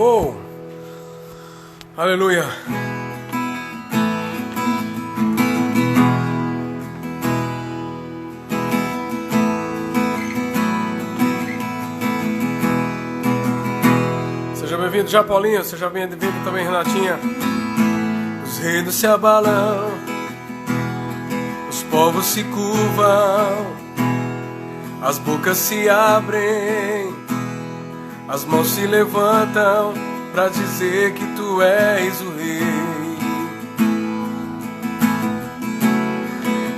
Oh, aleluia. Seja bem-vindo já, Paulinho. Seja bem-vindo também, Renatinha. Os reinos se abalam, os povos se curvam, as bocas se abrem, as mãos se levantam para dizer que tu és o rei,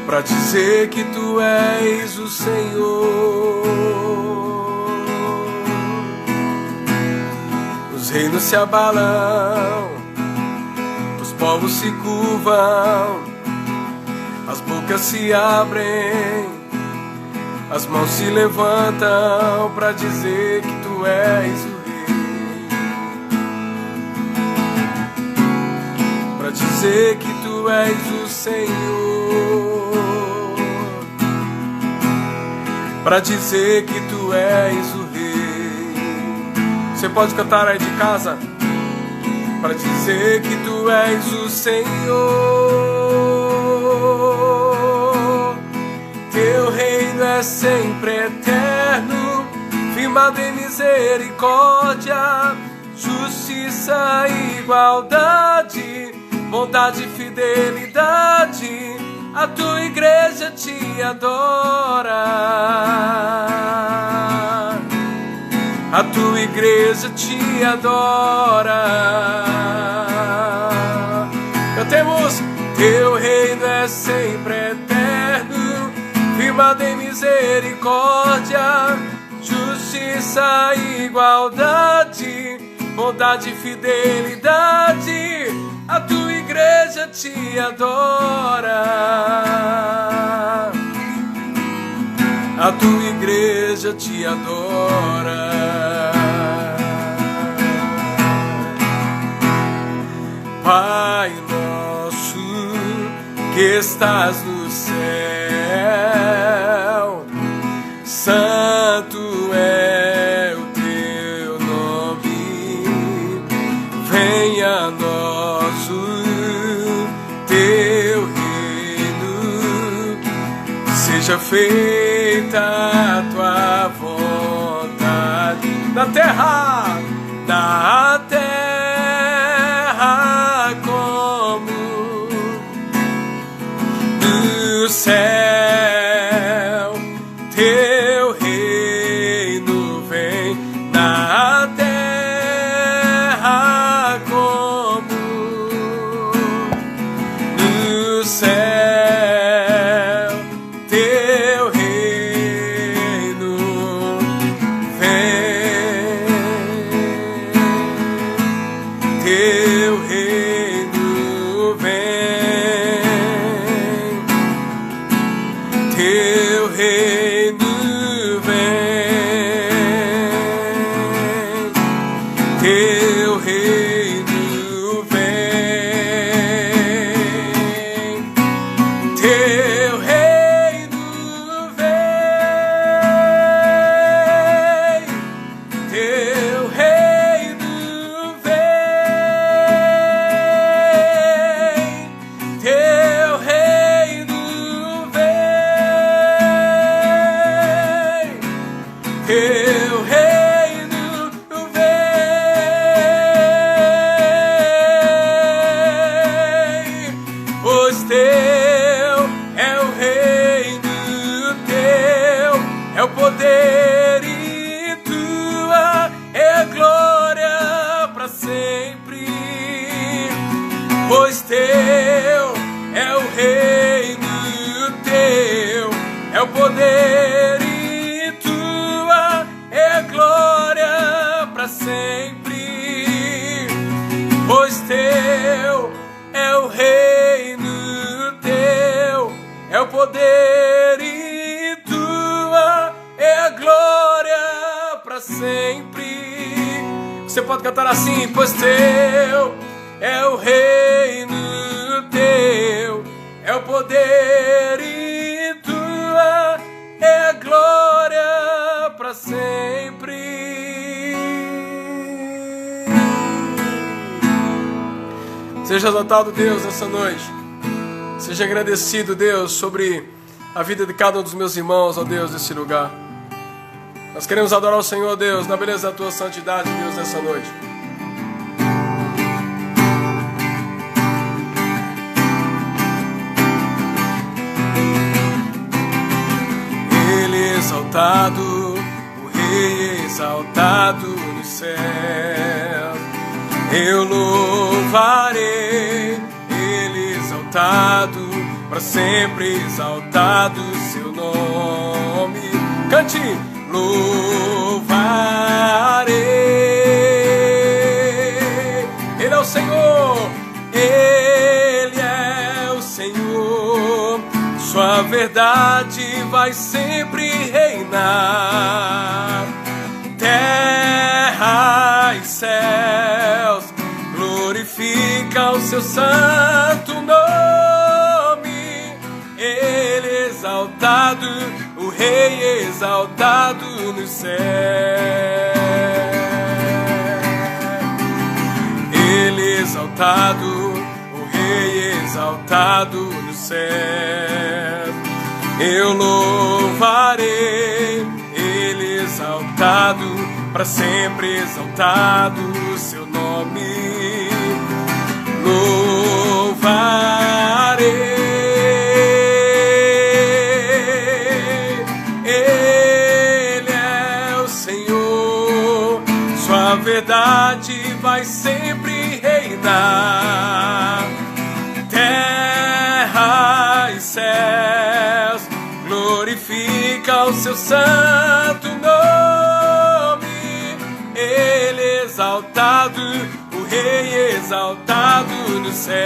para dizer que tu és o Senhor. Os reinos se abalam, os povos se curvam, as bocas se abrem, as mãos se levantam para dizer que tu és o rei, para dizer que tu és o Senhor, para dizer que tu és o rei. Você pode cantar aí de casa, para dizer que tu és o Senhor. Teu reino é sempre eterno, firmado em misericórdia, justiça e igualdade, bondade e fidelidade. A tua igreja te adora, a tua igreja te adora. Cantemos. Teu reino é sempre eterno, firmado em misericórdia, justiça e igualdade, bondade e fidelidade. A tua igreja te adora, a tua igreja te adora. Pai nosso que estás no céu, santo é o teu nome. Venha a nós o teu reino, seja feita a tua vontade na terra, como no céu. Teu reino vem na terra como no céu. Teu reino vem, teu reino vem, teu reino vem, teu reino vem, teu reino vem, teu reino vem, teu reino vem, teu reino vem, pois teu é o reino, teu é o poder e tua é a glória para sempre. Pois teu é o reino, teu é o poder e tua é a glória para sempre. Pois teu é o reino, teu é o poder e tua é a glória para sempre. Você pode cantar assim, pois teu é o reino, teu é o poder e tua é a glória para sempre. Seja exaltado, Deus, nessa noite. Seja agradecido, Deus, sobre a vida de cada um dos meus irmãos, ó Deus, desse lugar. Nós queremos adorar o Senhor, Deus, na beleza da tua santidade, Deus, nessa noite. Ele exaltado, o Rei exaltado nos céus. Eu louvarei, Ele exaltado, para sempre exaltado seu nome. Cante! Louvarei, Ele é o Senhor, Ele é o Senhor, sua verdade vai sempre reinar. Terra e céus glorifica o seu santo nome. Ele exaltado, o Rei exaltado nos céus. Ele exaltado, o Rei exaltado nos céus. Eu louvarei, Ele exaltado, para sempre exaltado o seu nome. Louvarei. A verdade vai sempre reinar. Terra e céus glorifica o seu santo nome. Ele exaltado, o Rei exaltado no céu.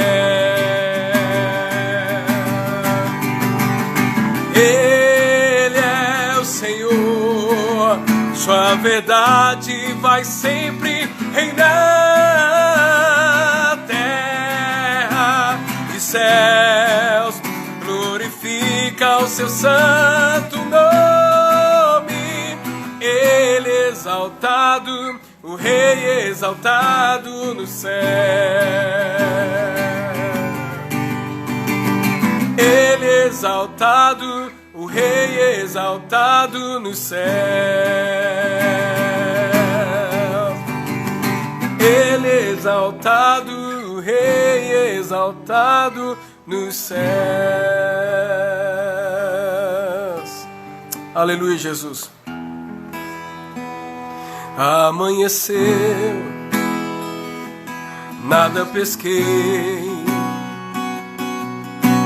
Ele é o Senhor, sua verdade vai sempre reinar. Terra e céus glorifica o seu santo nome. Ele exaltado, o Rei exaltado no céu. Ele exaltado, o Rei exaltado no céu. Ele exaltado, o Rei exaltado nos céus. Aleluia, Jesus. Amanheceu, nada pesquei,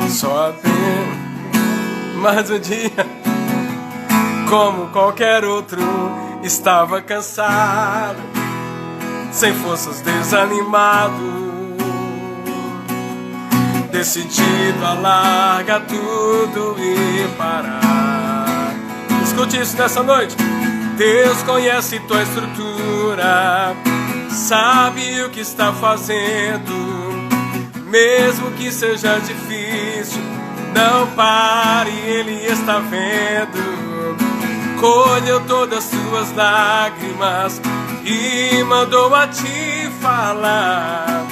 só apenas mais um dia, como qualquer outro, estava cansado, sem forças, desanimado, decidido a largar tudo e parar. Escute isso nessa noite. Deus conhece tua estrutura, sabe o que está fazendo, mesmo que seja difícil. Não pare, Ele está vendo. Colheu todas as tuas lágrimas e mandou a te falar.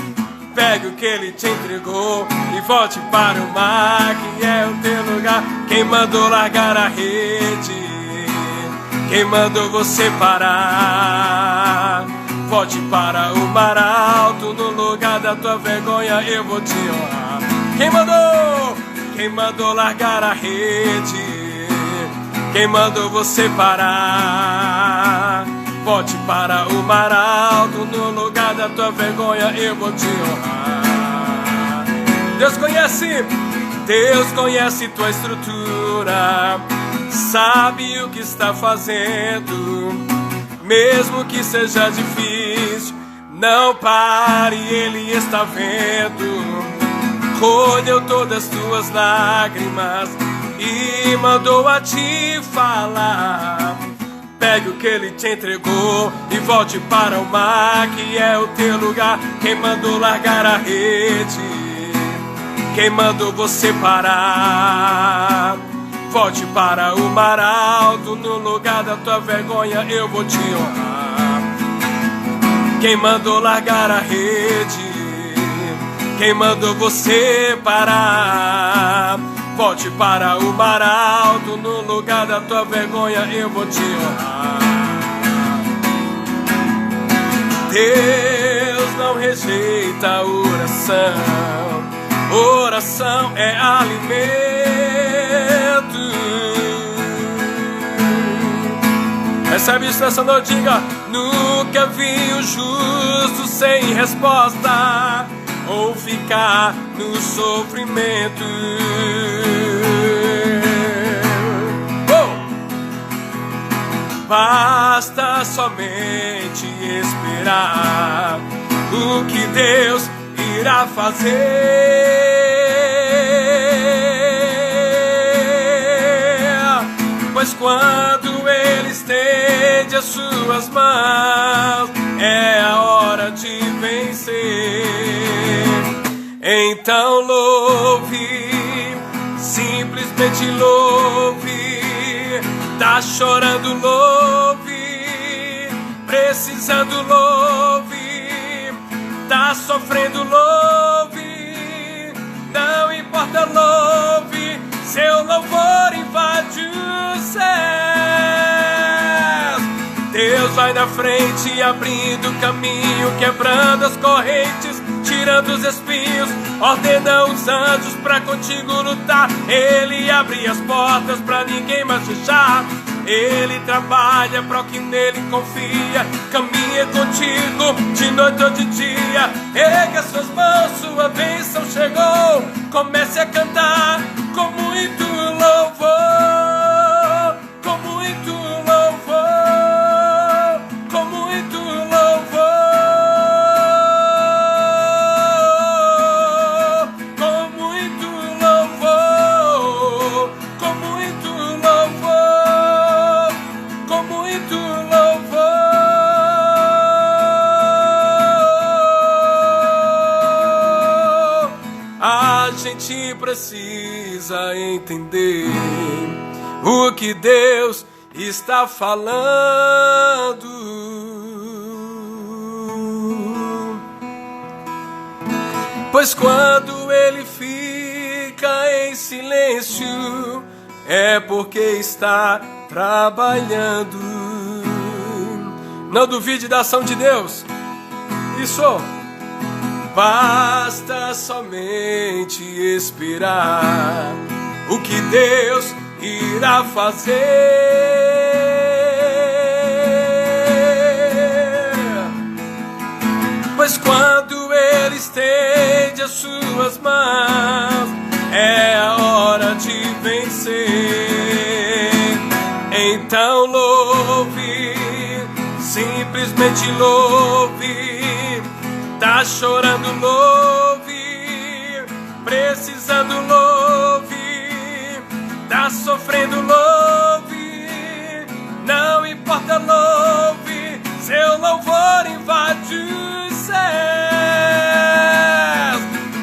Pegue o que Ele te entregou e volte para o mar, que é o teu lugar. Quem mandou largar a rede? Quem mandou você parar? Volte para o mar alto, no lugar da tua vergonha eu vou te honrar. Quem mandou? Quem mandou largar a rede? Quem mandou você parar? Volte para o mar alto, no lugar da tua vergonha eu vou te honrar. Deus conhece tua estrutura, sabe o que está fazendo, mesmo que seja difícil. Não pare, Ele está vendo. Colheu todas as tuas lágrimas e mandou a te falar. Pegue o que Ele te entregou e volte para o mar, que é o teu lugar. Quem mandou largar a rede? Quem mandou você parar? Volte para o mar alto, no lugar da tua vergonha eu vou te honrar. Quem mandou largar a rede? Quem mandou você parar? Volte para o mar alto, no lugar da tua vergonha eu vou te honrar. Deus não rejeita a oração, oração é alimento. Recebe isso nessa noite, diga: nunca vi o justo sem resposta, ou ficar no sofrimento. Basta somente esperar o que Deus irá fazer. Pois quando Ele estende as suas mãos, é a hora de vencer. Então louve, simplesmente louve. Tá chorando, louve. Precisando, louve. Tá sofrendo, louve. Não importa, louve. Seu louvor invade os céus. Deus vai na frente, abrindo caminho, quebrando as correntes, tirando os espinhos, ordena os anjos pra contigo lutar. Ele abre as portas pra ninguém mais fechar. Ele trabalha para o que nele confia, caminha contigo de noite ou de dia. Erga suas mãos, sua bênção chegou. Comece a cantar com muito louvor, com muito louvor, com muito louvor, com muito louvor, com muito louvor, com muito louvor. A gente precisa entender o que Deus está falando. Pois quando Ele fica em silêncio, é porque está trabalhando. Não duvide da ação de Deus. Isso. Basta somente esperar o que Deus irá fazer. Pois quando Ele estende as suas mãos, é a hora de vencer. Então louve, simplesmente louve. Tá chorando, louve. Precisando, louve. Tá sofrendo, louve. Não importa, louve. Seu louvor invade os céus.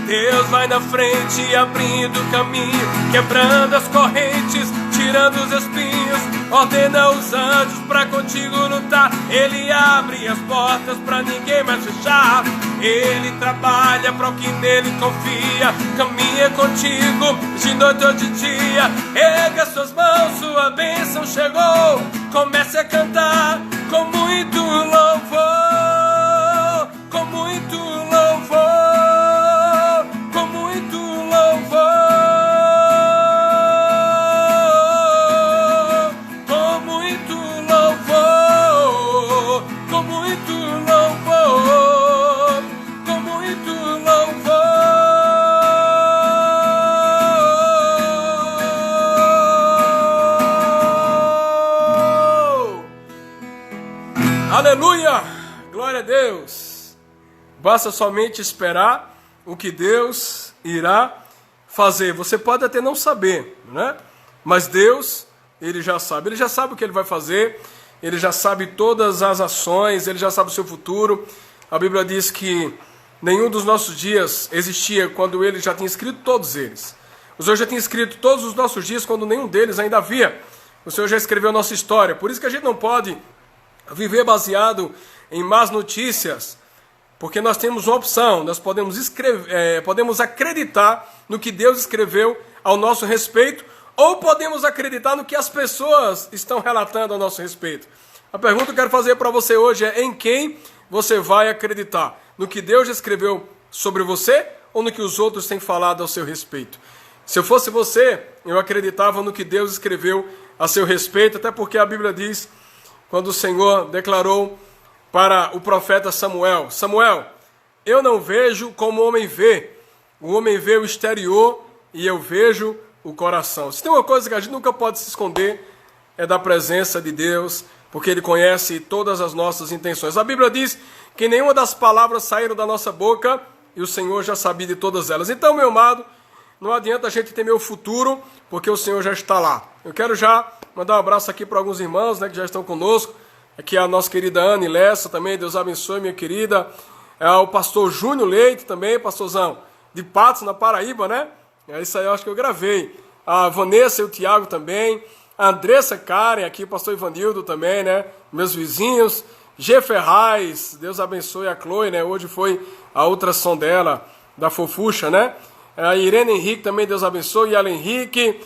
Deus vai na frente, abrindo caminho, quebrando as correntes, tirando os espinhos, ordena os anjos pra contigo lutar. Ele abre as portas pra ninguém mais fechar. Ele trabalha para o que nele confia, caminha contigo de noite ou de dia. Erga suas mãos, sua bênção chegou. Comece a cantar com muito louvor, com muito louvor, com muito louvor, com muito louvor, com muito louvor, com muito louvor. Aleluia! Glória a Deus! Basta somente esperar o que Deus irá fazer. Você pode até não saber, né? Mas Deus, Ele já sabe. Ele já sabe o que Ele vai fazer. Ele já sabe todas as ações. Ele já sabe o seu futuro. A Bíblia diz que nenhum dos nossos dias existia quando Ele já tinha escrito todos eles. O Senhor já tinha escrito todos os nossos dias quando nenhum deles ainda havia. O Senhor já escreveu a nossa história. Por isso que a gente não pode viver baseado em más notícias, Porque nós temos uma opção, nós podemos acreditar no que Deus escreveu ao nosso respeito, ou podemos acreditar no que as pessoas estão relatando ao nosso respeito. A pergunta que eu quero fazer para você hoje é: em quem você vai acreditar? No que Deus escreveu sobre você ou no que os outros têm falado ao seu respeito? Se eu fosse você, eu acreditava no que Deus escreveu a seu respeito, até porque a Bíblia diz, quando o Senhor declarou para o profeta Samuel: Samuel, eu não vejo como o homem vê o exterior e eu vejo o coração. Se tem uma coisa que a gente nunca pode se esconder, é da presença de Deus, porque Ele conhece todas as nossas intenções. A Bíblia diz que nenhuma das palavras saíram da nossa boca e o Senhor já sabia de todas elas. Então, meu amado, não adianta a gente temer o futuro, porque o Senhor já está lá. Eu quero já mandar um abraço aqui para alguns irmãos, né, que já estão conosco. Aqui a nossa querida Anne Lessa também, Deus abençoe, minha querida. O pastor Júnior Leite também, pastorzão, de Patos, na Paraíba, né? É isso aí, eu acho que eu gravei. A Vanessa e o Tiago também. A Andressa Karen, aqui o pastor Ivanildo também, né? Meus vizinhos. G. Ferraz, Deus abençoe a Chloe, né? Hoje foi a ultrassom dela, da fofucha, né? A Irene Henrique também, Deus abençoe. E Alan Henrique,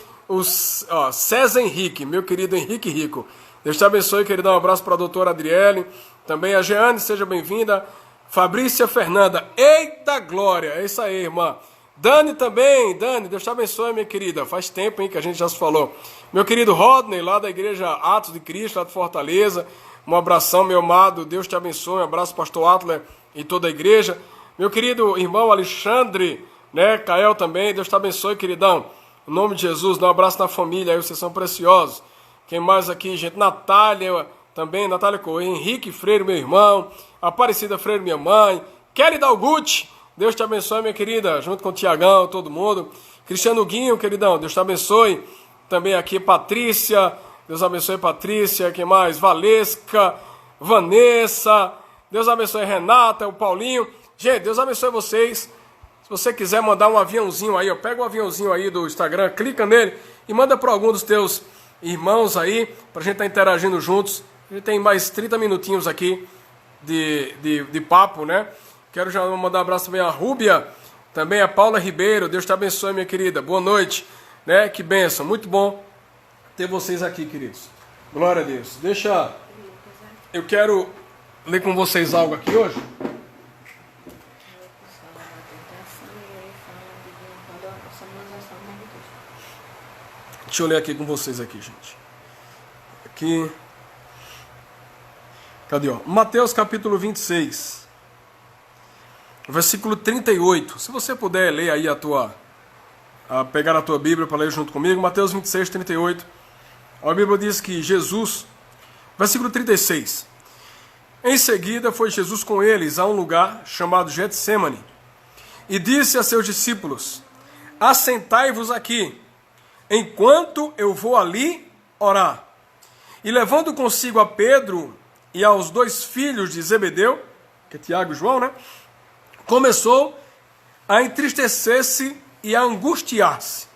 César Henrique, meu querido Henrique Rico. Deus te abençoe, queridão. Um abraço para a doutora Adriele. Também a Jeane, seja bem-vinda. Fabrícia Fernanda. Eita glória! É isso aí, irmã. Dani também. Dani, Deus te abençoe, minha querida. Faz tempo, hein, que a gente já se falou. Meu querido Rodney, lá da igreja Atos de Cristo, lá de Fortaleza. Um abração, meu amado. Deus te abençoe. Um abraço, pastor Atler e toda a igreja. Meu querido irmão Alexandre, né? Cael também. Deus te abençoe, queridão. Em nome de Jesus, dá um abraço na família aí, vocês são preciosos. Quem mais aqui, gente? Natália também, Natália Correia, Henrique Freire, meu irmão, Aparecida Freire, minha mãe, Kelly Dalgucci, Deus te abençoe, minha querida, junto com o Tiagão, todo mundo. Cristiano Guinho, queridão, Deus te abençoe. Também aqui, Patrícia, Deus abençoe, Patrícia. Quem mais? Valesca, Vanessa, Deus abençoe, Renata, o Paulinho. Gente, Deus abençoe vocês. Se você quiser mandar um aviãozinho aí, pega um aviãozinho aí do Instagram, clica nele e manda para algum dos teus irmãos aí, pra gente estar interagindo juntos. A gente tem mais 30 minutinhos aqui de papo, né? Quero já mandar um abraço também a Rúbia, também a Paula Ribeiro. Deus te abençoe, minha querida. Boa noite, né? Que bênção. Muito bom ter vocês aqui, queridos. Glória a Deus. Eu quero ler com vocês algo aqui hoje. Deixa eu ler aqui com vocês aqui, gente. Aqui. Cadê, ó? Mateus capítulo 26. Versículo 38. Se você puder ler aí pegar a tua Bíblia para ler junto comigo. Mateus 26, 38. A Bíblia diz que Jesus... Versículo 36. Em seguida foi Jesus com eles a um lugar chamado Getsêmani. E disse a seus discípulos: assentai-vos aqui, enquanto eu vou ali orar. E levando consigo a Pedro e aos 2 filhos de Zebedeu, que é Tiago e João, né? Começou a entristecer-se e a angustiar-se.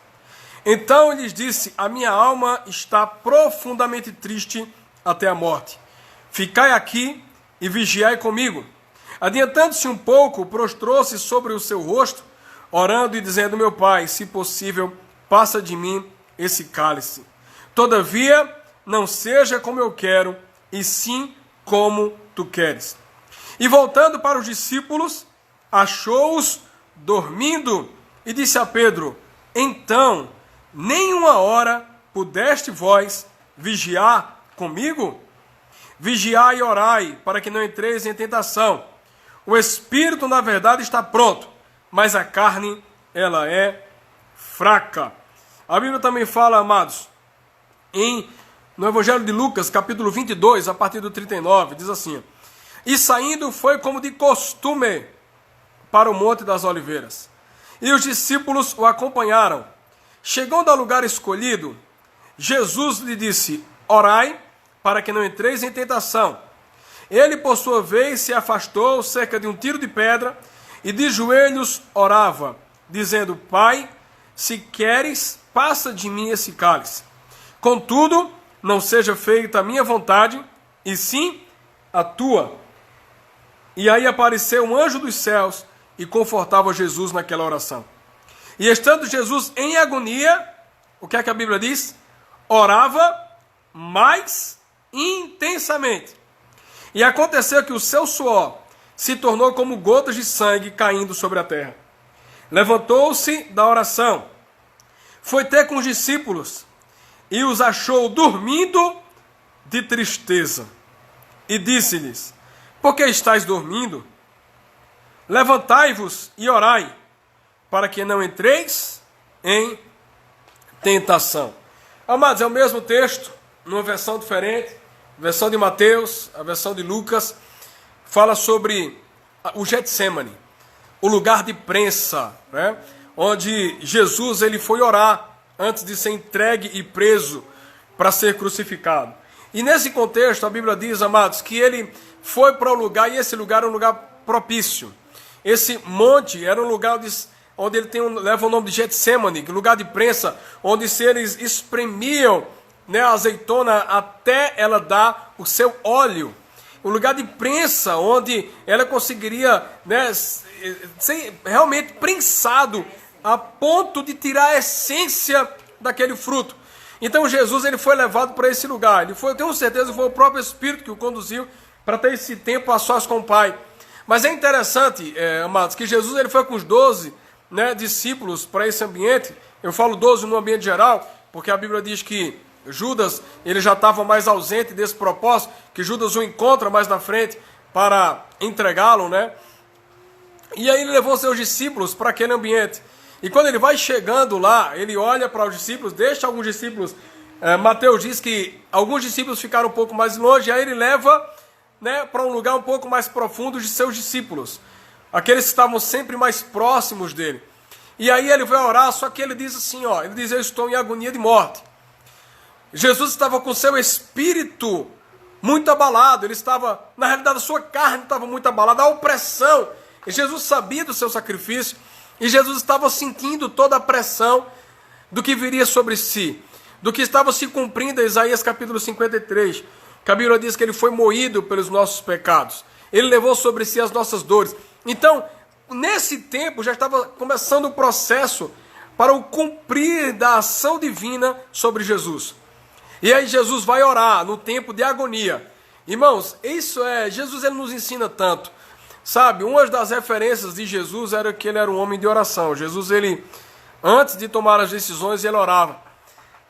Então lhes disse: a minha alma está profundamente triste até a morte. Ficai aqui e vigiai comigo. Adiantando-se um pouco, prostrou-se sobre o seu rosto, orando e dizendo: meu Pai, se possível, passa de mim esse cálice. Todavia, não seja como eu quero, e sim como tu queres. E voltando para os discípulos, achou-os dormindo e disse a Pedro: então, nem uma hora pudeste vós vigiar comigo? Vigiai e orai, para que não entreis em tentação. O espírito, na verdade, está pronto, mas a carne, ela é fraca. A Bíblia também fala, amados, no Evangelho de Lucas, capítulo 22, a partir do 39, diz assim: e saindo foi como de costume para o Monte das Oliveiras, e os discípulos o acompanharam. Chegando ao lugar escolhido, Jesus lhe disse: orai, para que não entreis em tentação. Ele, por sua vez, se afastou cerca de um tiro de pedra, e de joelhos orava, dizendo: Pai, se queres, passa de mim esse cálice. Contudo, não seja feita a minha vontade, e sim a tua. E aí apareceu um anjo dos céus e confortava Jesus naquela oração. E estando Jesus em agonia, o que é que a Bíblia diz? Orava mais intensamente. E aconteceu que o seu suor se tornou como gotas de sangue caindo sobre a terra. Levantou-se da oração, foi ter com os discípulos e os achou dormindo de tristeza. E disse-lhes: por que estáis dormindo? Levantai-vos e orai, para que não entreis em tentação. Amados, é o mesmo texto, numa versão diferente, a versão de Mateus, a versão de Lucas, fala sobre o Getsemane, o lugar de prensa, né? Onde Jesus ele foi orar antes de ser entregue e preso para ser crucificado. E nesse contexto, a Bíblia diz, amados, que ele foi para o lugar, e esse lugar era um lugar propício. Esse monte era um lugar onde ele leva o nome de Getsemane, lugar de prensa, onde eles espremiam, né, a azeitona até ela dar o seu óleo. Um lugar de prensa, onde ela conseguiria, né, ser realmente prensado a ponto de tirar a essência daquele fruto. Então Jesus ele foi levado para esse lugar. Eu tenho certeza que foi o próprio Espírito que o conduziu para ter esse tempo a sós com o Pai. Mas é interessante, amados, que Jesus ele foi com os 12, né, discípulos para esse ambiente. Eu falo 12 no ambiente geral, porque a Bíblia diz que Judas ele já estava mais ausente desse propósito, que Judas o encontra mais na frente para entregá-lo, né? E aí ele levou seus discípulos para aquele ambiente. E quando ele vai chegando lá, ele olha para os discípulos, deixa alguns discípulos. Mateus diz que alguns discípulos ficaram um pouco mais longe, e aí ele leva, né, para um lugar um pouco mais profundo de seus discípulos, aqueles que estavam sempre mais próximos dele. E aí ele vai orar, só que ele diz assim, ó, ele diz: eu estou em agonia de morte. Jesus estava com seu espírito muito abalado, ele estava, na realidade, a sua carne estava muito abalada, a opressão. E Jesus sabia do seu sacrifício, e Jesus estava sentindo toda a pressão do que viria sobre si, do que estava se cumprindo em Isaías capítulo 53, que a Bíblia diz que ele foi moído pelos nossos pecados, ele levou sobre si as nossas dores. Então, nesse tempo já estava começando o processo para o cumprir da ação divina sobre Jesus. E aí Jesus vai orar no tempo de agonia. Irmãos, Jesus ele nos ensina tanto. Sabe, uma das referências de Jesus era que ele era um homem de oração. Jesus, ele, antes de tomar as decisões, ele orava.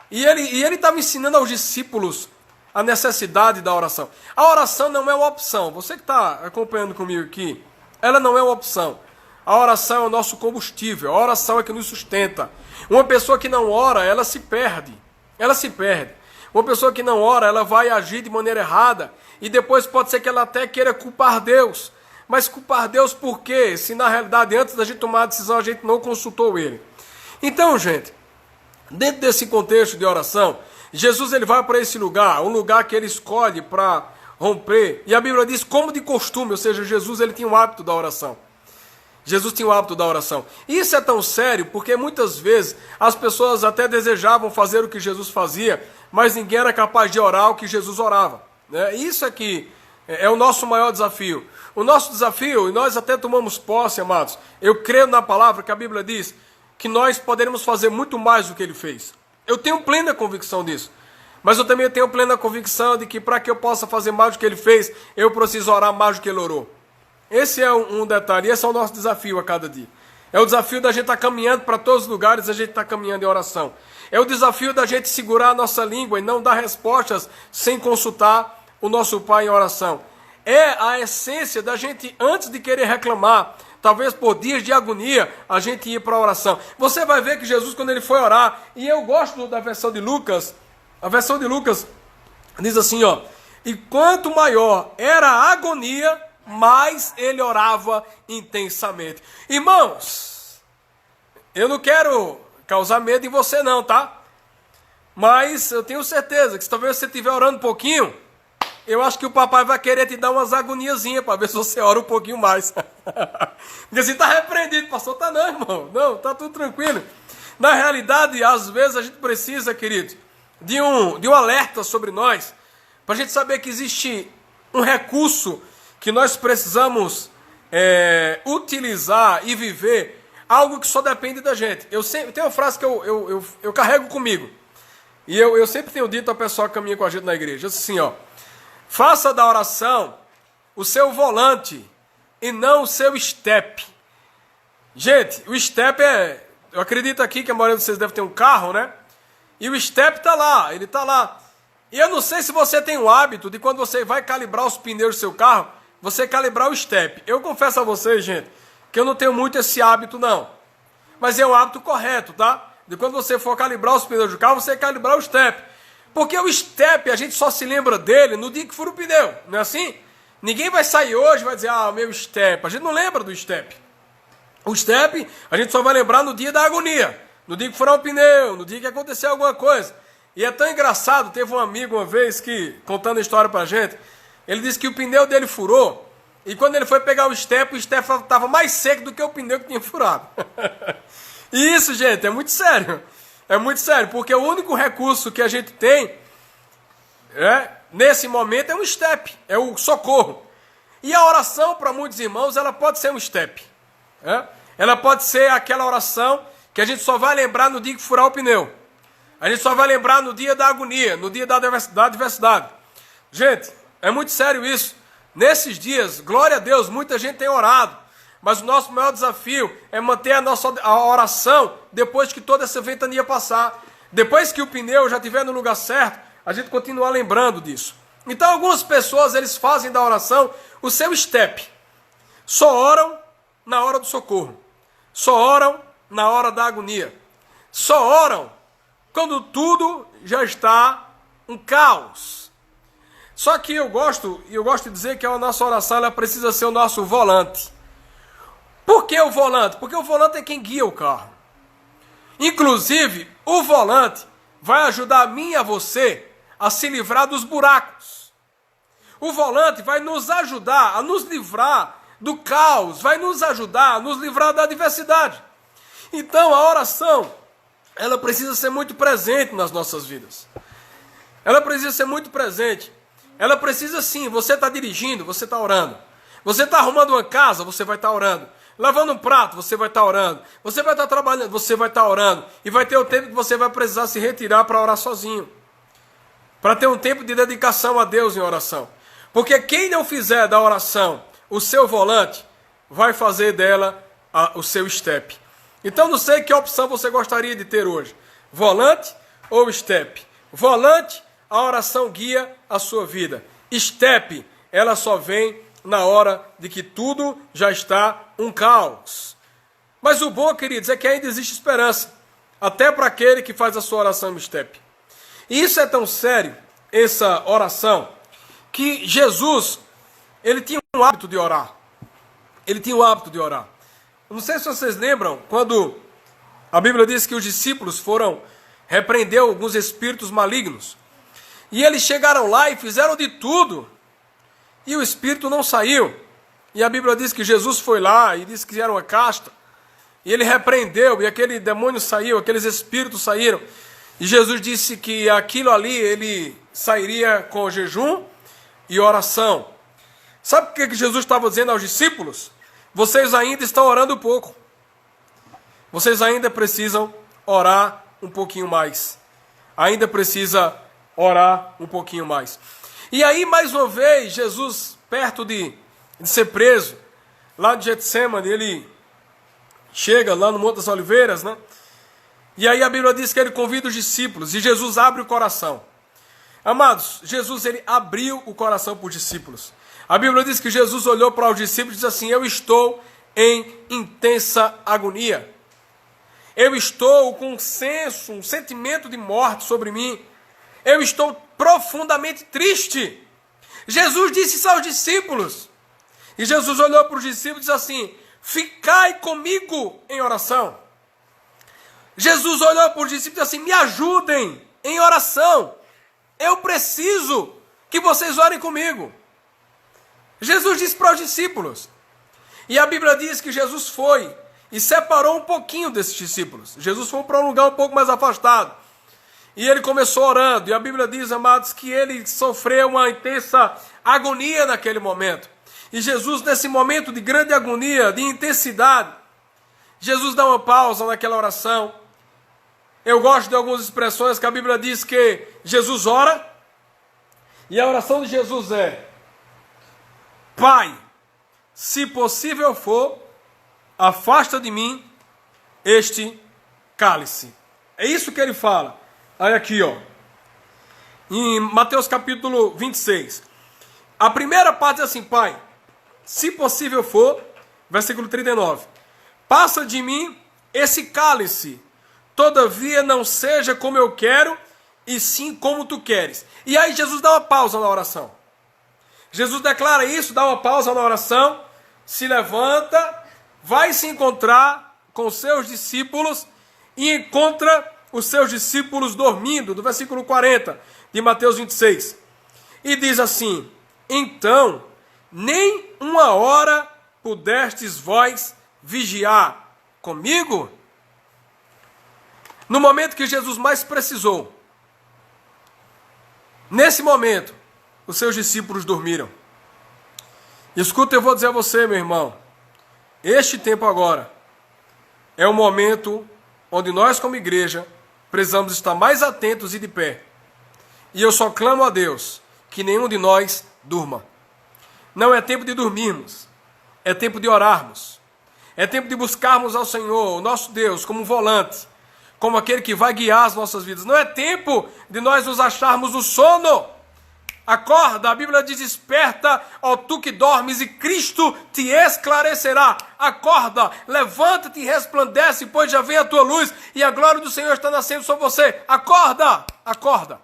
E ele estava ensinando aos discípulos a necessidade da oração. A oração não é uma opção. Você que está acompanhando comigo aqui, ela não é uma opção. A oração é o nosso combustível. A oração é que nos sustenta. Uma pessoa que não ora, ela se perde. Ela se perde. Uma pessoa que não ora, ela vai agir de maneira errada. E depois pode ser que ela até queira culpar Deus. Mas culpar Deus por quê? Se na realidade antes da gente tomar a decisão a gente não consultou Ele. Então, gente, dentro desse contexto de oração, Jesus ele vai para esse lugar, um lugar que ele escolhe para romper. E a Bíblia diz como de costume, ou seja, Jesus ele tinha o hábito da oração. Jesus tinha o hábito da oração. Isso é tão sério porque muitas vezes as pessoas até desejavam fazer o que Jesus fazia, mas ninguém era capaz de orar o que Jesus orava. Né? Isso aqui é o nosso maior desafio. O nosso desafio, e nós até tomamos posse, amados, eu creio na palavra que a Bíblia diz que nós poderemos fazer muito mais do que ele fez. Eu tenho plena convicção disso. Mas eu também tenho plena convicção de que para que eu possa fazer mais do que ele fez, eu preciso orar mais do que ele orou. Esse é um detalhe, esse é o nosso desafio a cada dia. É o desafio da gente estar caminhando para todos os lugares, a gente está caminhando em oração. É o desafio da gente segurar a nossa língua e não dar respostas sem consultar o nosso Pai em oração. É a essência da gente, antes de querer reclamar, talvez por dias de agonia, a gente ir para a oração. Você vai ver que Jesus, quando ele foi orar, e eu gosto da versão de Lucas, a versão de Lucas diz assim, ó: e quanto maior era a agonia, mais ele orava intensamente. Irmãos, eu não quero causar medo em você não, tá? Mas eu tenho certeza que se talvez você estiver orando um pouquinho, eu acho que o papai vai querer te dar umas agoniazinhas para ver se você ora um pouquinho mais. Porque assim, tá repreendido, pastor, tá não, irmão. Não, tá tudo tranquilo. Na realidade, às vezes a gente precisa, queridos, de um alerta sobre nós, para a gente saber que existe um recurso que nós precisamos utilizar e viver algo que só depende da gente. Tem uma frase que eu carrego comigo. E eu sempre tenho dito ao pessoal que caminha com a gente na igreja, assim, ó, faça da oração o seu volante e não o seu step. Gente, o step eu acredito aqui que a maioria de vocês deve ter um carro, né? E o step tá lá, ele tá lá. E eu não sei se você tem o hábito de quando você vai calibrar os pneus do seu carro, você calibrar o step. Eu confesso a vocês, gente, que eu não tenho muito esse hábito, não. Mas é um hábito correto, tá? De quando você for calibrar os pneus do carro, você calibrar o step. Porque o step, a gente só se lembra dele no dia que fura o pneu, não é assim? Ninguém vai sair hoje e vai dizer, o meu step. A gente não lembra do step. O step, a gente só vai lembrar no dia da agonia. No dia que furar o pneu, no dia que acontecer alguma coisa. E é tão engraçado, teve um amigo uma vez que, contando a história pra gente, ele disse que o pneu dele furou, e quando ele foi pegar o step estava mais seco do que o pneu que tinha furado. E isso, gente, é muito sério. É muito sério, porque o único recurso que a gente tem, nesse momento, é um step, é o socorro. E a oração, para muitos irmãos, ela pode ser um step. Ela pode ser aquela oração que a gente só vai lembrar no dia que furar o pneu. A gente só vai lembrar no dia da agonia, no dia da adversidade. Gente, é muito sério isso. Nesses dias, glória a Deus, muita gente tem orado. Mas o nosso maior desafio é manter a oração depois que toda essa ventania passar. Depois que o pneu já estiver no lugar certo, a gente continuar lembrando disso. Então algumas pessoas, eles fazem da oração o seu step. Só oram na hora do socorro. Só oram na hora da agonia. Só oram quando tudo já está um caos. Só que eu gosto de dizer que a nossa oração ela precisa ser o nosso volante. Por que o volante? Porque o volante é quem guia o carro. Inclusive, o volante vai ajudar a mim e a você a se livrar dos buracos. O volante vai nos ajudar a nos livrar do caos, vai nos ajudar a nos livrar da adversidade. Então, a oração, ela precisa ser muito presente nas nossas vidas. Ela precisa ser muito presente. Ela precisa sim, você está dirigindo, você está orando. Você está arrumando uma casa, você vai estar orando. Lavando um prato, você vai estar orando. Você vai estar trabalhando, você vai estar orando. E vai ter o tempo que você vai precisar se retirar para orar sozinho. Para ter um tempo de dedicação a Deus em oração. Porque quem não fizer da oração o seu volante, vai fazer dela o seu step. Então não sei que opção você gostaria de ter hoje. Volante ou step? Volante, a oração guia a sua vida. Step, ela só vem na hora de que tudo já está um caos. Mas o bom, queridos, é que ainda existe esperança. Até para aquele que faz a sua oração em step. E isso é tão sério, essa oração, que Jesus, ele tinha um hábito de orar. Ele tinha o hábito de orar. Não sei se vocês lembram, quando a Bíblia diz que os discípulos foram repreender alguns espíritos malignos. E eles chegaram lá e fizeram de tudo. E o espírito não saiu. E a Bíblia diz que Jesus foi lá e disse que era uma casta. E ele repreendeu e aquele demônio saiu, aqueles espíritos saíram. E Jesus disse que aquilo ali ele sairia com jejum e oração. Sabe o que Jesus estava dizendo aos discípulos? Vocês ainda estão orando pouco. Vocês ainda precisam orar um pouquinho mais. Ainda precisa orar um pouquinho mais. E aí, mais uma vez, Jesus, perto de ser preso, lá de Getsemane, ele chega lá no Monte das Oliveiras, né? E aí a Bíblia diz que ele convida os discípulos, e Jesus abre o coração. Amados, Jesus ele abriu o coração para os discípulos. A Bíblia diz que Jesus olhou para os discípulos e disse assim: eu estou em intensa agonia. Eu estou com um sentimento de morte sobre mim. Eu estou profundamente triste. Jesus disse isso aos discípulos. E Jesus olhou para os discípulos e disse assim: ficai comigo em oração. Jesus olhou para os discípulos e disse assim: me ajudem em oração. Eu preciso que vocês orem comigo. Jesus disse para os discípulos. E a Bíblia diz que Jesus foi e separou um pouquinho desses discípulos. Jesus foi para um lugar um pouco mais afastado. E ele começou orando. E a Bíblia diz, amados, que ele sofreu uma intensa agonia naquele momento. E Jesus, nesse momento de grande agonia, de intensidade, Jesus dá uma pausa naquela oração. Eu gosto de algumas expressões que a Bíblia diz que Jesus ora, e a oração de Jesus é: Pai, se possível for, afasta de mim este cálice. É isso que ele fala. Olha aqui, ó. Em Mateus capítulo 26. A primeira parte é assim: Pai, se possível for, versículo 39. Passa de mim esse cálice, todavia não seja como eu quero, e sim como tu queres. E aí Jesus dá uma pausa na oração. Jesus declara isso, dá uma pausa na oração, se levanta, vai se encontrar com os seus discípulos e encontra os seus discípulos dormindo, do versículo 40 de Mateus 26. E diz assim: então, nem uma hora pudestes vós vigiar comigo? No momento que Jesus mais precisou, nesse momento, os seus discípulos dormiram. Escuta, eu vou dizer a você, meu irmão, este tempo agora é o momento onde nós, como igreja, precisamos estar mais atentos e de pé. E eu só clamo a Deus que nenhum de nós durma. Não é tempo de dormirmos, é tempo de orarmos. É tempo de buscarmos ao Senhor, o nosso Deus, como um volante, como aquele que vai guiar as nossas vidas. Não é tempo de nós nos acharmos no sono. Acorda, a Bíblia diz: desperta, ó tu que dormes, e Cristo te esclarecerá. Acorda, levanta-te e resplandece, pois já vem a tua luz, e a glória do Senhor está nascendo sobre você. Acorda, acorda.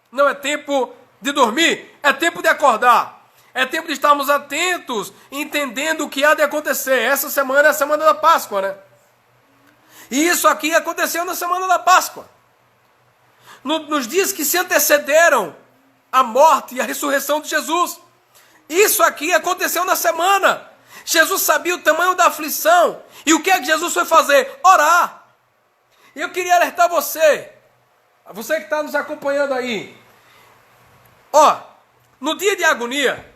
Não é tempo de dormir, é tempo de acordar. É tempo de estarmos atentos, entendendo o que há de acontecer. Essa semana é a semana da Páscoa, né? E isso aqui aconteceu na semana da Páscoa. Nos dias que se antecederam a morte e a ressurreição de Jesus. Isso aqui aconteceu na semana. Jesus sabia o tamanho da aflição. E o que é que Jesus foi fazer? Orar. E eu queria alertar você que está nos acompanhando aí. Ó, no dia de agonia,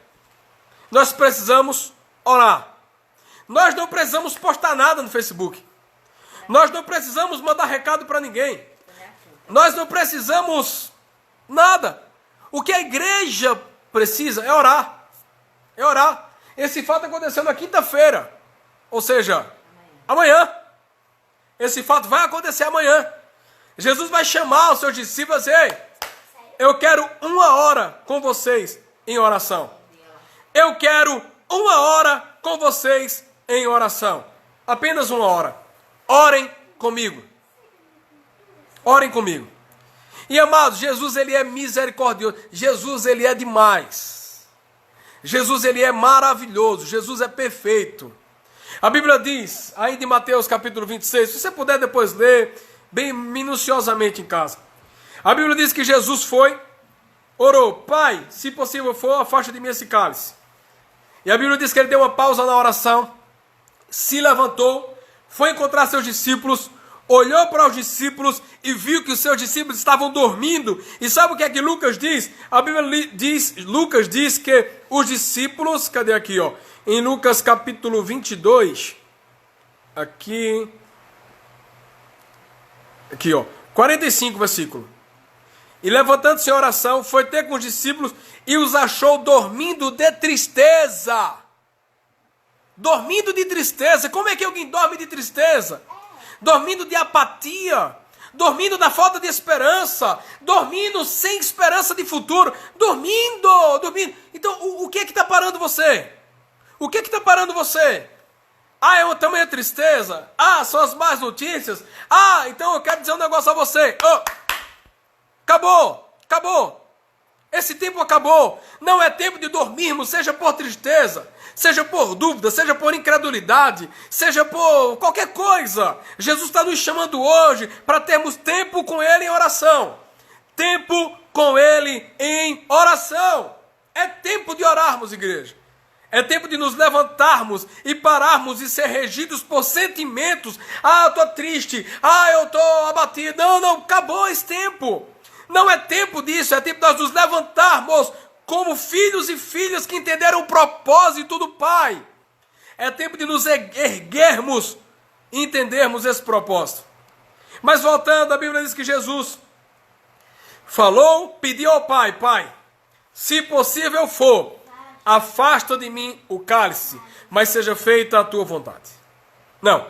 nós precisamos orar. Nós não precisamos postar nada no Facebook. Nós não precisamos mandar recado para ninguém. Nós não precisamos nada. O que a igreja precisa é orar. É orar. Esse fato aconteceu na quinta-feira. Ou seja, amanhã. Esse fato vai acontecer amanhã. Jesus vai chamar os seus discípulos e dizer: ei, eu quero 1 hora com vocês em oração. Eu quero 1 hora com vocês em oração. Apenas 1 hora. Orem comigo. Orem comigo. E amados, Jesus ele é misericordioso. Jesus ele é demais. Jesus ele é maravilhoso. Jesus é perfeito. A Bíblia diz, ainda em Mateus capítulo 26, se você puder depois ler bem minuciosamente em casa. A Bíblia diz que Jesus foi, orou: Pai, se possível for, afasta de mim esse cálice. E a Bíblia diz que ele deu uma pausa na oração, se levantou, foi encontrar seus discípulos, olhou para os discípulos e viu que os seus discípulos estavam dormindo. E sabe o que é que Lucas diz? A Bíblia diz, Lucas diz que os discípulos, cadê aqui, ó? Em Lucas capítulo 22, aqui, ó, 45 versículo. E levantando-se em oração, foi ter com os discípulos e os achou dormindo de tristeza. Dormindo de tristeza. Como é que alguém dorme de tristeza? Dormindo de apatia. Dormindo da falta de esperança. Dormindo sem esperança de futuro. Dormindo. Então, o que é que está parando você? O que é que está parando você? Ah, é uma tamanha tristeza? Ah, são as más notícias? Ah, então eu quero dizer um negócio a você. Oh, acabou. Esse tempo acabou. Não é tempo de dormirmos, seja por tristeza, seja por dúvida, seja por incredulidade, seja por qualquer coisa. Jesus está nos chamando hoje para termos tempo com Ele em oração. Tempo com Ele em oração. É tempo de orarmos, igreja. É tempo de nos levantarmos e pararmos e ser regidos por sentimentos. Ah, eu estou triste. Ah, eu estou abatido. Não, acabou esse tempo. Não é tempo disso, é tempo de nós nos levantarmos como filhos e filhas que entenderam o propósito do Pai. É tempo de nos erguermos e entendermos esse propósito. Mas voltando, a Bíblia diz que Jesus falou, pediu ao Pai: Pai, se possível for, afasta de mim o cálice, mas seja feita a tua vontade. Não,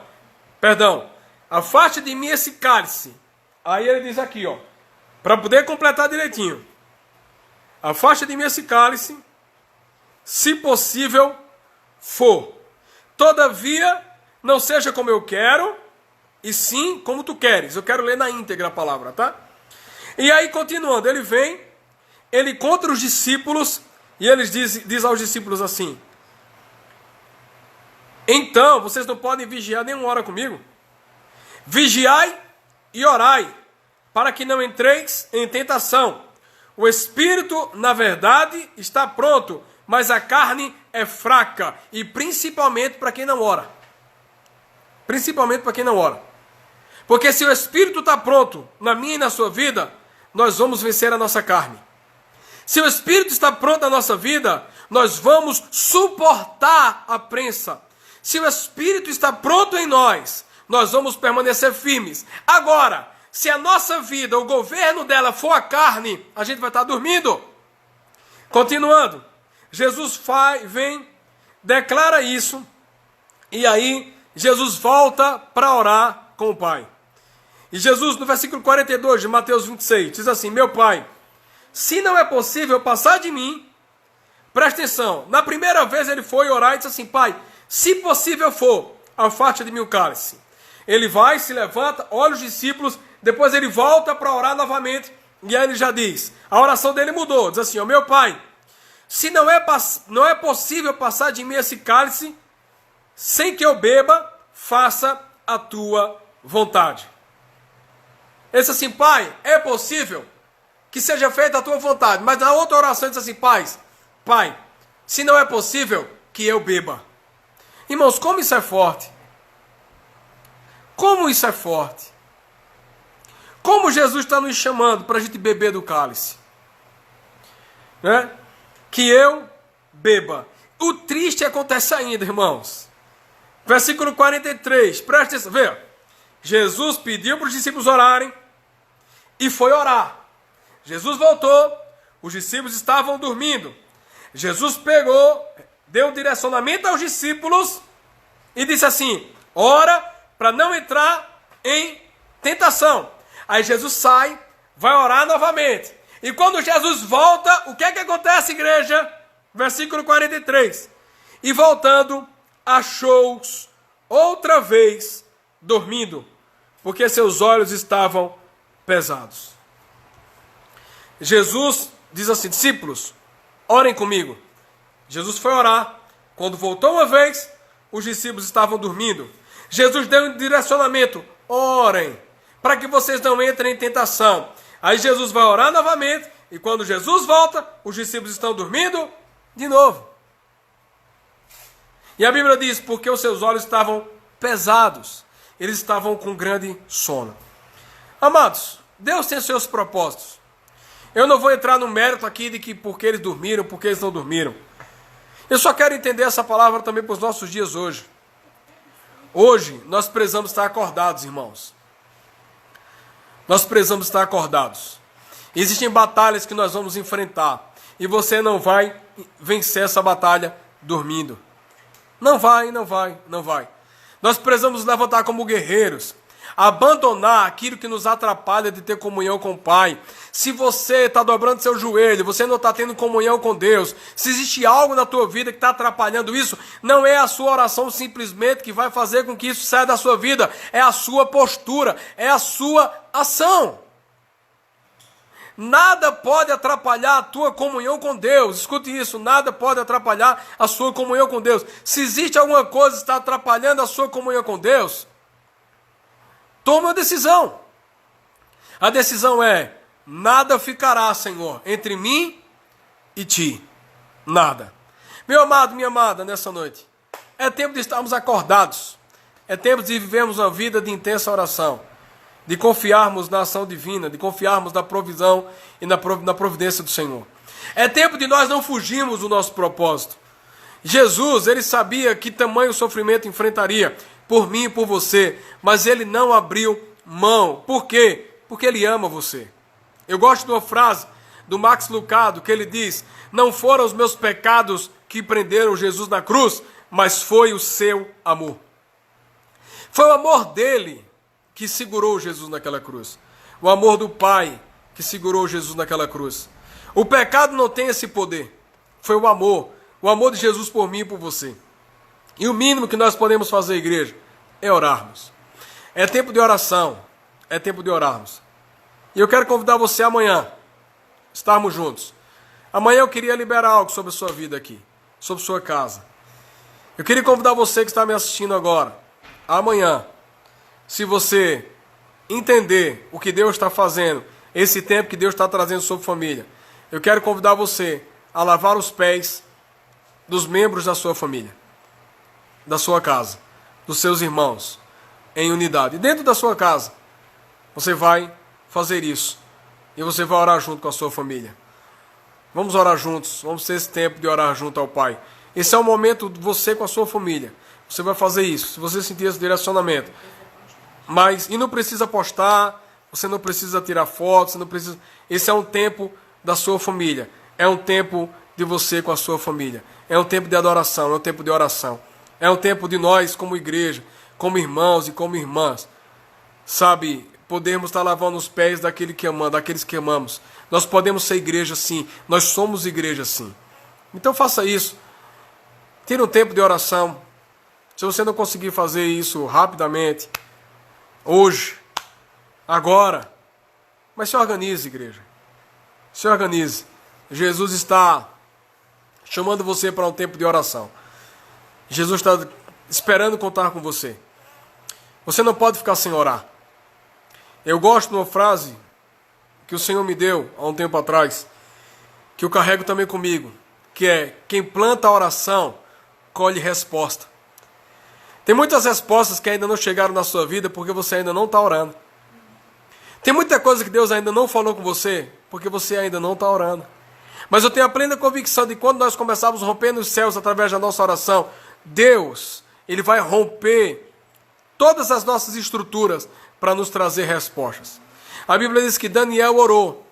perdão, afaste de mim esse cálice. Aí ele diz aqui, ó, para poder completar direitinho: afaste de mim esse cálice, se possível for. Todavia, não seja como eu quero, e sim como tu queres. Eu quero ler na íntegra a palavra, tá? E aí, continuando, ele vem, ele encontra os discípulos, e ele diz aos discípulos assim: então, vocês não podem vigiar nenhuma hora comigo? Vigiai e orai, para que não entreis em tentação. O espírito, na verdade, está pronto, mas a carne é fraca, e principalmente para quem não ora. Principalmente para quem não ora. Porque se o espírito está pronto na minha e na sua vida, nós vamos vencer a nossa carne. Se o espírito está pronto na nossa vida, nós vamos suportar a prensa. Se o espírito está pronto em nós, nós vamos permanecer firmes. Agora, se a nossa vida, o governo dela for a carne, a gente vai estar dormindo. Continuando, Jesus vem, declara isso, e aí Jesus volta para orar com o Pai. E Jesus, no versículo 42 de Mateus 26, diz assim: meu Pai, se não é possível passar de mim, presta atenção, na primeira vez ele foi orar e disse assim: Pai, se possível for, afaste de mim o cálice. Ele vai, se levanta, olha os discípulos, depois ele volta para orar novamente, e aí ele já diz, a oração dele mudou, diz assim: ó, meu Pai, se não é possível passar de mim esse cálice, sem que eu beba, faça a tua vontade. Ele disse assim: Pai, é possível que seja feita a tua vontade. Mas na outra oração ele diz assim: Pai, se não é possível que eu beba. Irmãos, como isso é forte? Como isso é forte? Como Jesus está nos chamando para a gente beber do cálice? Né? Que eu beba. O triste acontece ainda, irmãos. Versículo 43, presta atenção, vê. Jesus pediu para os discípulos orarem e foi orar. Jesus voltou, os discípulos estavam dormindo. Jesus pegou, deu um direcionamento aos discípulos e disse assim: ora para não entrar em tentação. Aí Jesus sai, vai orar novamente. E quando Jesus volta, o que é que acontece, igreja? Versículo 43. E voltando, achou-os outra vez dormindo, porque seus olhos estavam pesados. Jesus diz assim: discípulos, orem comigo. Jesus foi orar. Quando voltou uma vez, os discípulos estavam dormindo. Jesus deu um direcionamento: orem, para que vocês não entrem em tentação. Aí Jesus vai orar novamente, e quando Jesus volta, os discípulos estão dormindo de novo. E a Bíblia diz: porque os seus olhos estavam pesados, eles estavam com grande sono. Amados, Deus tem seus propósitos. Eu não vou entrar no mérito aqui de que porque eles dormiram, porque eles não dormiram. Eu só quero entender essa palavra também para os nossos dias hoje. Hoje, nós precisamos estar acordados, irmãos. Nós precisamos estar acordados. Existem batalhas que nós vamos enfrentar. E você não vai vencer essa batalha dormindo. Não vai. Nós precisamos nos levantar como guerreiros. Abandonar aquilo que nos atrapalha de ter comunhão com o Pai. Se você está dobrando seu joelho, você não está tendo comunhão com Deus, se existe algo na tua vida que está atrapalhando isso, não é a sua oração simplesmente que vai fazer com que isso saia da sua vida, é a sua postura, é a sua ação. Nada pode atrapalhar a tua comunhão com Deus. Escute isso, nada pode atrapalhar a sua comunhão com Deus. Se existe alguma coisa que está atrapalhando a sua comunhão com Deus, toma uma decisão. A decisão é: nada ficará, Senhor, entre mim e ti. Nada. Meu amado, minha amada, nessa noite, é tempo de estarmos acordados. É tempo de vivermos uma vida de intensa oração. De confiarmos na ação divina, de confiarmos na provisão e na providência do Senhor. É tempo de nós não fugirmos do nosso propósito. Jesus, ele sabia que tamanho sofrimento enfrentaria por mim e por você, mas ele não abriu mão. Por quê? Porque ele ama você. Eu gosto de uma frase do Max Lucado, que ele diz: não foram os meus pecados que prenderam Jesus na cruz, mas foi o seu amor. Foi o amor dele que segurou Jesus naquela cruz. O amor do Pai que segurou Jesus naquela cruz. O pecado não tem esse poder. Foi o amor de Jesus por mim e por você. E o mínimo que nós podemos fazer, igreja, é orarmos. É tempo de oração. É tempo de orarmos. E eu quero convidar você amanhã, estarmos juntos. Amanhã eu queria liberar algo sobre a sua vida aqui, sobre sua casa. Eu queria convidar você que está me assistindo agora, amanhã, se você entender o que Deus está fazendo, esse tempo que Deus está trazendo sobre família, eu quero convidar você a lavar os pés dos membros da sua família, da sua casa, dos seus irmãos, em unidade. E dentro da sua casa, você vai fazer isso. E você vai orar junto com a sua família. Vamos orar juntos. Vamos ter esse tempo de orar junto ao Pai. Esse é o momento de você com a sua família. Você vai fazer isso, se você sentir esse direcionamento. E não precisa postar, você não precisa tirar fotos, você não precisa... Esse é um tempo da sua família. É um tempo de você com a sua família. É um tempo de adoração, é um tempo de oração. É um tempo de nós, como igreja, como irmãos e como irmãs, sabe, podermos estar lavando os pés daqueles que amamos. Nós podemos ser igreja sim, nós somos igreja sim. Então faça isso. Tire um tempo de oração. Se você não conseguir fazer isso rapidamente, hoje, agora, mas se organize, igreja. Se organize. Jesus está chamando você para um tempo de oração. Jesus está esperando contar com você. Você não pode ficar sem orar. Eu gosto de uma frase que o Senhor me deu há um tempo atrás, que eu carrego também comigo, que é: quem planta a oração, colhe resposta. Tem muitas respostas que ainda não chegaram na sua vida porque você ainda não está orando. Tem muita coisa que Deus ainda não falou com você porque você ainda não está orando. Mas eu tenho a plena convicção de que quando nós começarmos a romper nos céus através da nossa oração, Deus, Ele vai romper todas as nossas estruturas para nos trazer respostas. A Bíblia diz que Daniel orou.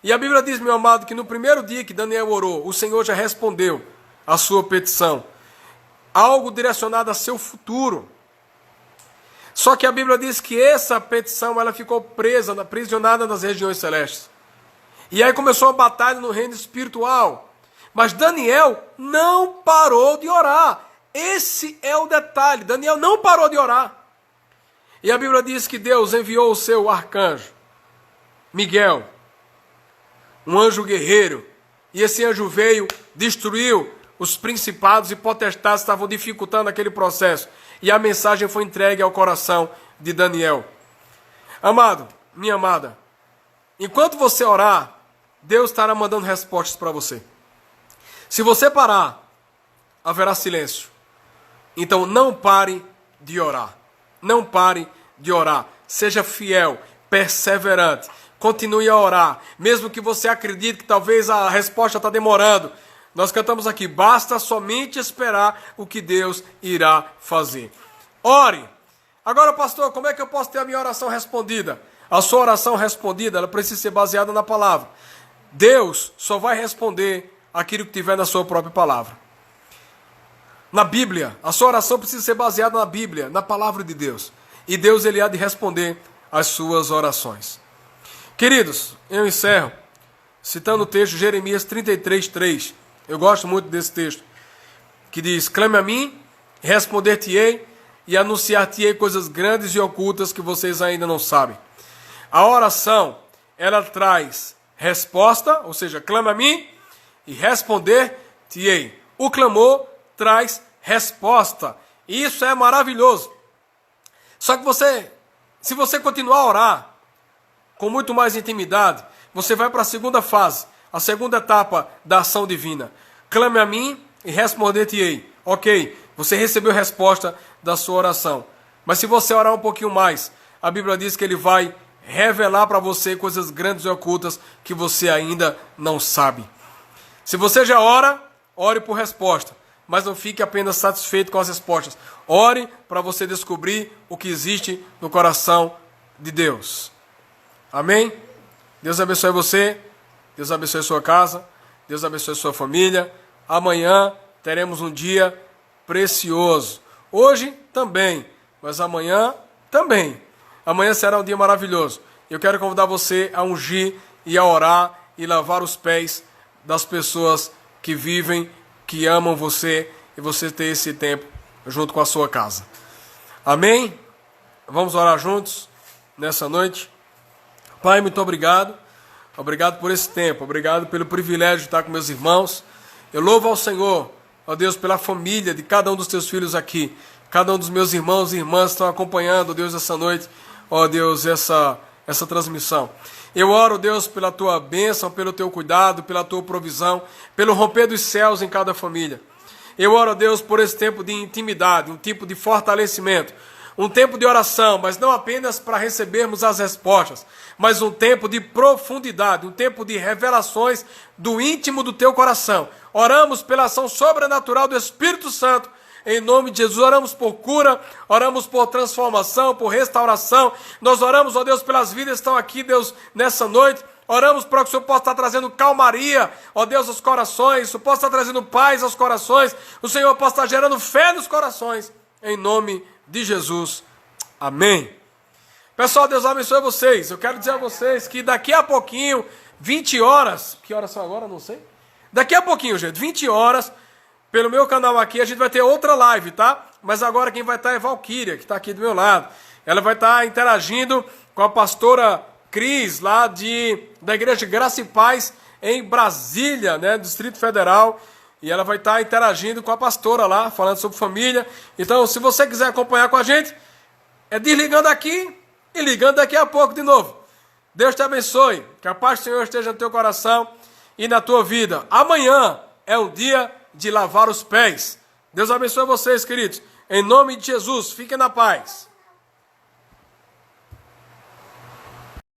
E a Bíblia diz, meu amado, que no primeiro dia que Daniel orou, o Senhor já respondeu a sua petição. Algo direcionado a seu futuro. Só que a Bíblia diz que essa petição ela ficou aprisionada nas regiões celestes. E aí começou a batalha no reino espiritual. Mas Daniel não parou de orar. Esse é o detalhe. Daniel não parou de orar. E a Bíblia diz que Deus enviou o seu arcanjo, Miguel, um anjo guerreiro. E esse anjo veio, destruiu os principados e potestades que estavam dificultando aquele processo. E a mensagem foi entregue ao coração de Daniel. Amado, minha amada, enquanto você orar, Deus estará mandando respostas para você. Se você parar, haverá silêncio. Então não pare de orar. Não pare de orar. Seja fiel, perseverante. Continue a orar. Mesmo que você acredite que talvez a resposta está demorando. Nós cantamos aqui, basta somente esperar o que Deus irá fazer. Ore. Agora, pastor, como é que eu posso ter a minha oração respondida? A sua oração respondida, ela precisa ser baseada na palavra. Deus só vai responder aquilo que tiver na sua própria palavra. Na Bíblia, a sua oração precisa ser baseada na Bíblia, na palavra de Deus. E Deus, Ele há de responder as suas orações. Queridos, eu encerro citando o texto Jeremias 33:3. Eu gosto muito desse texto, que diz: clame a mim, responder-te-ei e anunciar-te-ei coisas grandes e ocultas que vocês ainda não sabem. A oração, ela traz resposta, ou seja, clame a mim e responder-te-ei. O clamor traz resposta. Isso é maravilhoso. Só que se você continuar a orar com muito mais intimidade, você vai para a segunda fase, a segunda etapa da ação divina. Clame a mim e responder-te-ei. Ok, você recebeu resposta da sua oração. Mas se você orar um pouquinho mais, a Bíblia diz que Ele vai revelar para você coisas grandes e ocultas que você ainda não sabe. Se você já ora, ore por resposta. Mas não fique apenas satisfeito com as respostas. Ore para você descobrir o que existe no coração de Deus. Amém? Deus abençoe você. Deus abençoe a sua casa. Deus abençoe a sua família. Amanhã teremos um dia precioso. Hoje também, mas amanhã também. Amanhã será um dia maravilhoso. Eu quero convidar você a ungir e a orar e lavar os pés das pessoas que vivem, que amam você, e você ter esse tempo junto com a sua casa. Amém? Vamos orar juntos nessa noite. Pai, muito obrigado. Obrigado por esse tempo. Obrigado pelo privilégio de estar com meus irmãos. Eu louvo ao Senhor, ó Deus, pela família de cada um dos teus filhos aqui. Cada um dos meus irmãos e irmãs estão acompanhando, ó Deus, essa noite, ó Deus, essa transmissão. Eu oro, Deus, pela tua bênção, pelo teu cuidado, pela tua provisão, pelo romper dos céus em cada família. Eu oro, Deus, por esse tempo de intimidade, um tempo de fortalecimento, um tempo de oração, mas não apenas para recebermos as respostas, mas um tempo de profundidade, um tempo de revelações do íntimo do teu coração. Oramos pela ação sobrenatural do Espírito Santo. Em nome de Jesus, oramos por cura, oramos por transformação, por restauração. Nós oramos, ó Deus, pelas vidas que estão aqui, Deus, nessa noite. Oramos para que o Senhor possa estar trazendo calmaria, ó Deus, aos corações. O Senhor possa estar trazendo paz aos corações. O Senhor possa estar gerando fé nos corações. Em nome de Jesus. Amém. Pessoal, Deus abençoe vocês. Eu quero dizer a vocês que daqui a pouquinho, 20 horas... Que horas são agora? Não sei. Daqui a pouquinho, gente, 20 horas... Pelo meu canal aqui, a gente vai ter outra live, tá? Mas agora quem vai estar é Valquíria, que está aqui do meu lado. Ela vai estar interagindo com a pastora Cris, lá da Igreja Graça e Paz, em Brasília, né? Distrito Federal. E ela vai estar interagindo com a pastora lá, falando sobre família. Então, se você quiser acompanhar com a gente, é desligando aqui e ligando daqui a pouco de novo. Deus te abençoe. Que a paz do Senhor esteja no teu coração e na tua vida. Amanhã é um dia de lavar os pés. Deus abençoe vocês, queridos. Em nome de Jesus, fiquem na paz.